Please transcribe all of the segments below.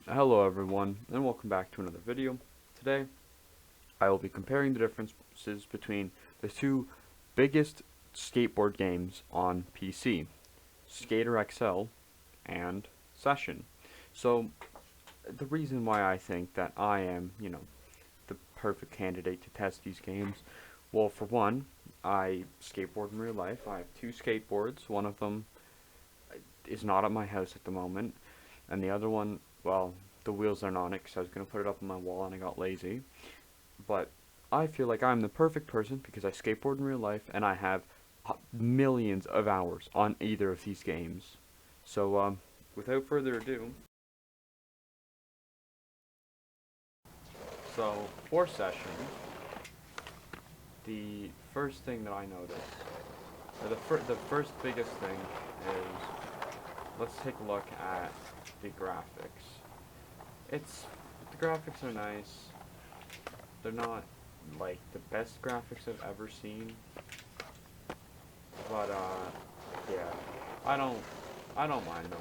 Hello everyone, and welcome back to another video. Today, I will be comparing the differences between the two biggest skateboard games on PC, Skater XL and Session. So, the reason why I think that I am, the perfect candidate to test these games, well, for one, I skateboard in real life. I have two skateboards. One of them is not at my house at the moment, and the other one, well, the wheels aren't on it because I was going to put it up on my wall and I got lazy. But I feel like I'm the perfect person because I skateboard in real life and I have millions of hours on either of these games. So, without further ado, so for Session, the first thing that I noticed, or the first biggest thing is, let's take a look at the graphics. The graphics are nice. They're not like the best graphics I've ever seen, but yeah, I don't I don't mind them.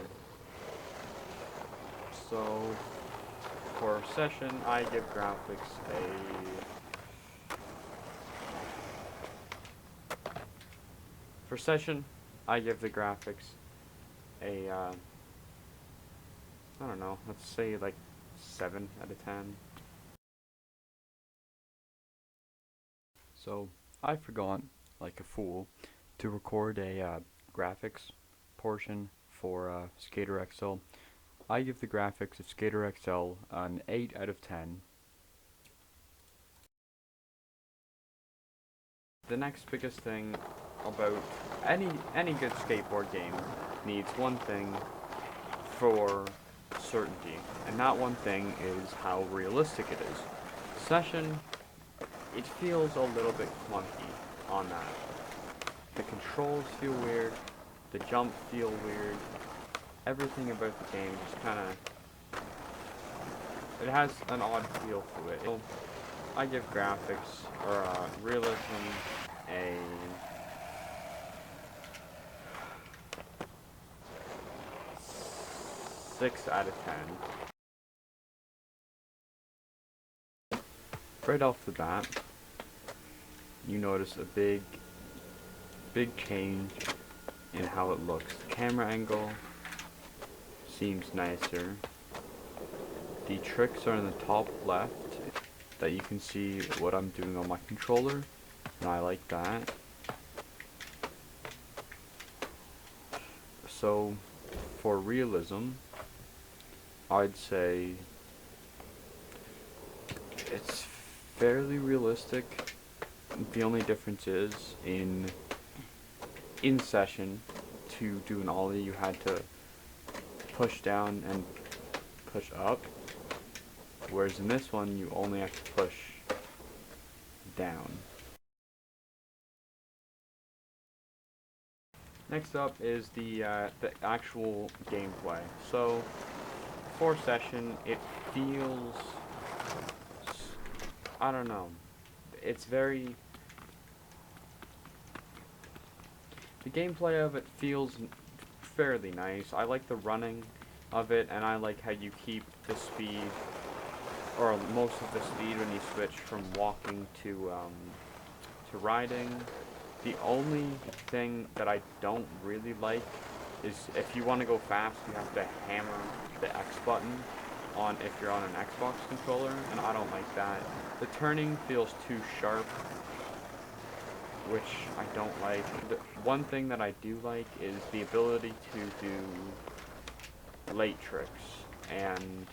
So for Session, I give graphics for Session, I give the graphics a I don't know, let's say like 7 out of 10. So I forgot, like a fool, to record a graphics portion for Skater XL. I give the graphics of Skater XL an 8 out of 10. The next biggest thing about any good skateboard game needs one thing for certainty, and that one thing is how realistic it is. Session, it feels a little bit clunky on that. The controls feel weird, the jump feel weird, everything about the game just kind of, it has an odd feel to it. I give graphics, or realism, a 6 out of 10. Right off the bat, you notice a big change in how it looks. The camera angle seems nicer. The tricks are in the top left, that you can see what I'm doing on my controller, and I like that. So, for realism, I'd say it's fairly realistic. The only difference is in Session, to do an ollie you had to push down and push up, whereas in this one you only have to push down. Next up is the actual gameplay. So for Session, it feels, I don't know, it's very, the gameplay of it feels fairly nice. I like the running of it, and I like how you keep the speed, or most of the speed, when you switch from walking to riding. The only thing that I don't really like is if you want to go fast, you have to hammer the X button on if you're on an Xbox controller, and I don't like that. The turning feels too sharp, which I don't like. The one thing that I do like is the ability to do late tricks, and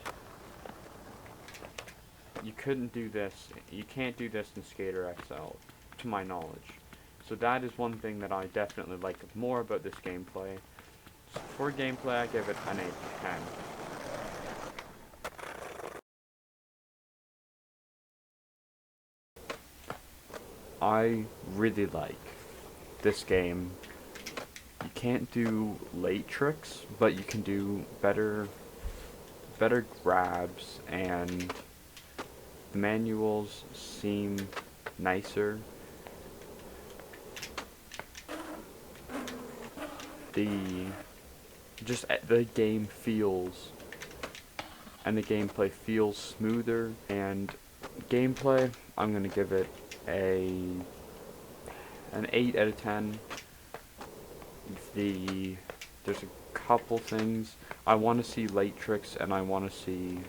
you can't do this in Skater XL, to my knowledge. So that is one thing that I definitely like more about this gameplay. So for gameplay, I give it an 8 to 10. I really like this game. You can't do late tricks, but you can do better grabs, and the manuals seem nicer. The game feels and the gameplay feels smoother. And gameplay, I'm gonna give it an 8 out of 10. There's a couple things I want to see late tricks, and I want to see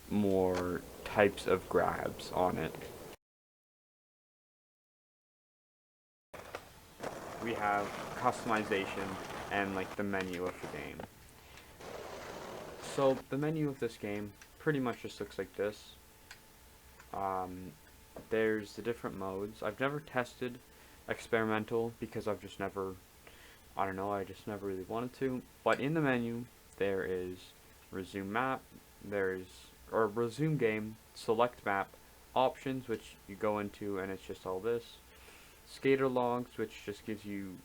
more types of grabs on it. We have customization and like the menu of the game. So the menu of this game pretty much just looks like this. There's the different modes. I've never tested experimental because I've just never, I don't know, I just never really wanted to. But in the menu, there is resume map, or resume game, select map, options, which you go into and it's just all this. Skater logs, which just gives you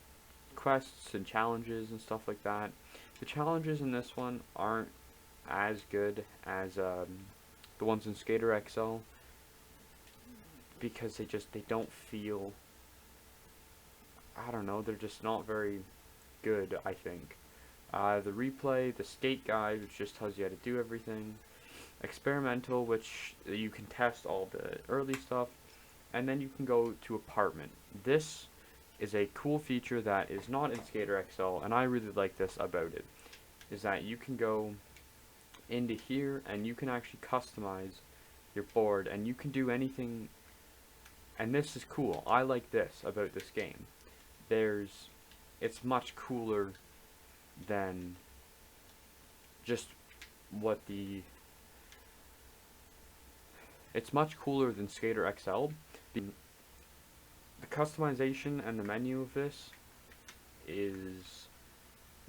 quests and challenges and stuff like that. The challenges in this one aren't as good as the ones in Skater XL, because they don't feel, I don't know, they're just not very good, I think. The replay, the skate guide, which just tells you how to do everything. Experimental, which you can test all the early stuff. And then you can go to apartment. This is a cool feature that is not in Skater XL, and I really like this about it, is that you can go into here and you can actually customize your board, and you can do anything. And this is cool. I like this about this game. It's much cooler than just what it's much cooler than Skater XL. The customization and the menu of this is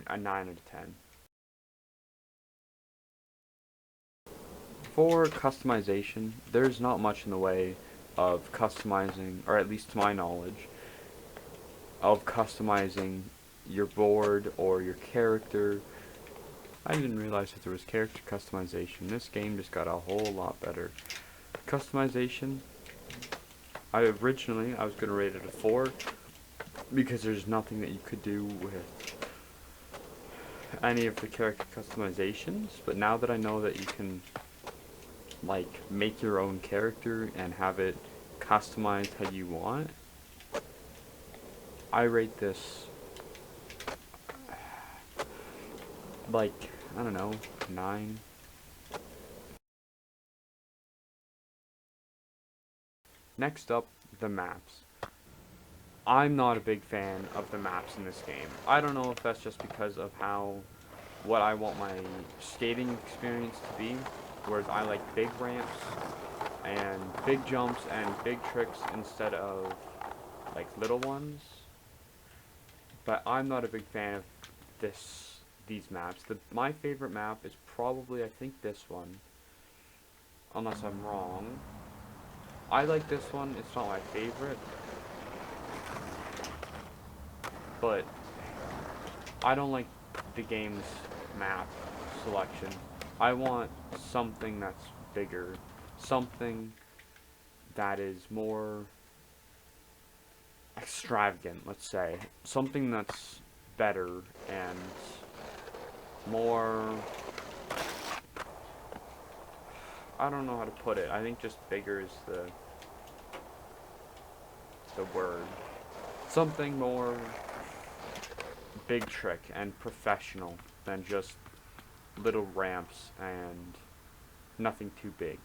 a 9 out of 10. For customization, there's not much in the way of customizing, or at least to my knowledge, of customizing your board or your character. I didn't realize that there was character customization. This game just got a whole lot better. Customization, I was going to rate it a 4 because there's nothing that you could do with any of the character customizations, but now that I know that you can like make your own character and have it customized how you want, I rate this like, I don't know, 9. Next up, the maps. I'm not a big fan of the maps in this game. I don't know if that's just because of what I want my skating experience to be, whereas I like big ramps and big jumps and big tricks instead of like little ones. But I'm not a big fan of these maps. My favorite map is probably, I think, this one, unless I'm wrong. I like this one. It's not my favorite, but I don't like the game's map selection. I want something that's bigger, something that is more extravagant, let's say. Something that's better and more, I don't know how to put it. I think just bigger is the word. Something more big trick and professional than just little ramps and nothing too big.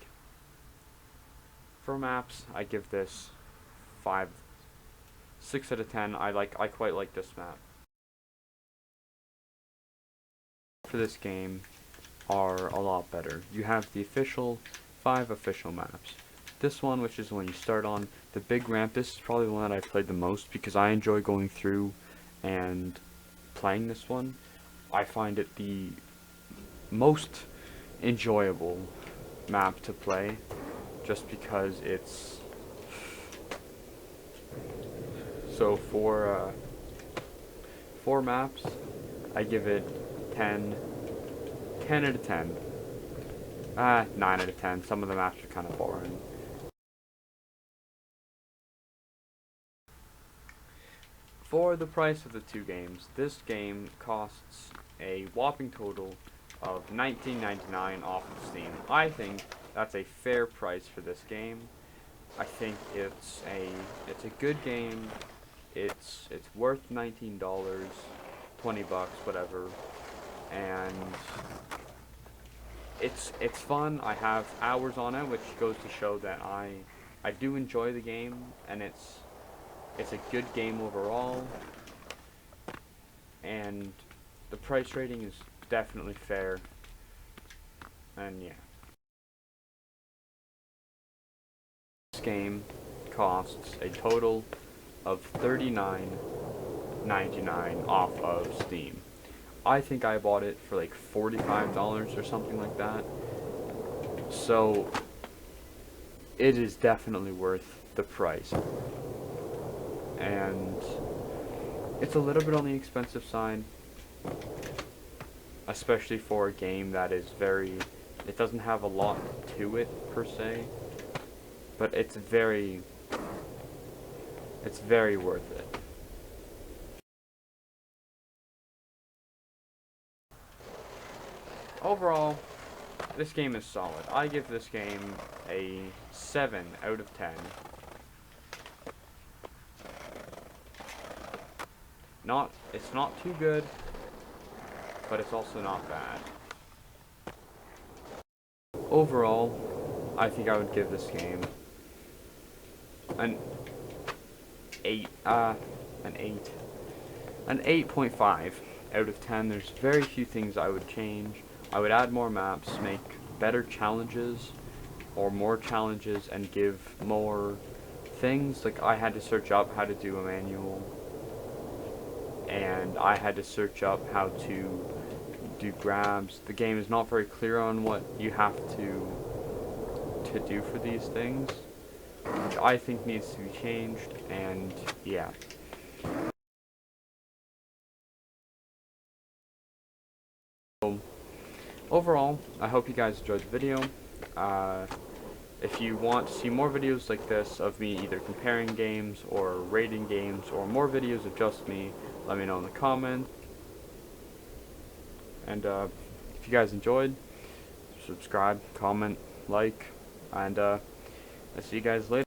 For maps, I give this 6 out of 10. I quite like this map. For this game are a lot better. You have the 5 official maps. This one, which is the one you start on, the big ramp, this is probably the one that I played the most because I enjoy going through and playing this one. I find it the most enjoyable map to play just because it's so for 4 maps I give it 10 out of 10. 9 out of 10. Some of the maps are kind of boring. For the price of the two games, this game costs a whopping total of $19.99 off of Steam. I think that's a fair price for this game. I think it's a good game. It's worth $19, $20, whatever, and it's fun. I have hours on it, which goes to show that I do enjoy the game, and it's a good game overall, and the price rating is definitely fair. And yeah, this game costs a total of $39.99 off of Steam. I think I bought it for like $45 or something like that. So it is definitely worth the price. And it's a little bit on the expensive side, especially for a game that is it doesn't have a lot to it per se, but it's very worth it. Overall, this game is solid. I give this game a 7 out of 10. It's not too good, but it's also not bad. Overall, I think I would give this game an 8.5 out of 10. There's very few things I would change. I would add more maps, make better challenges, or more challenges, and give more things. Like, I had to search up how to do a manual, and I had to search up how to do grabs. The game is not very clear on what you have to do for these things, which I think needs to be changed, and yeah. So, overall, I hope you guys enjoyed the video. If you want to see more videos like this of me either comparing games or rating games, or more videos of just me, let me know in the comments. And if you guys enjoyed, subscribe, comment, like, and I'll see you guys later.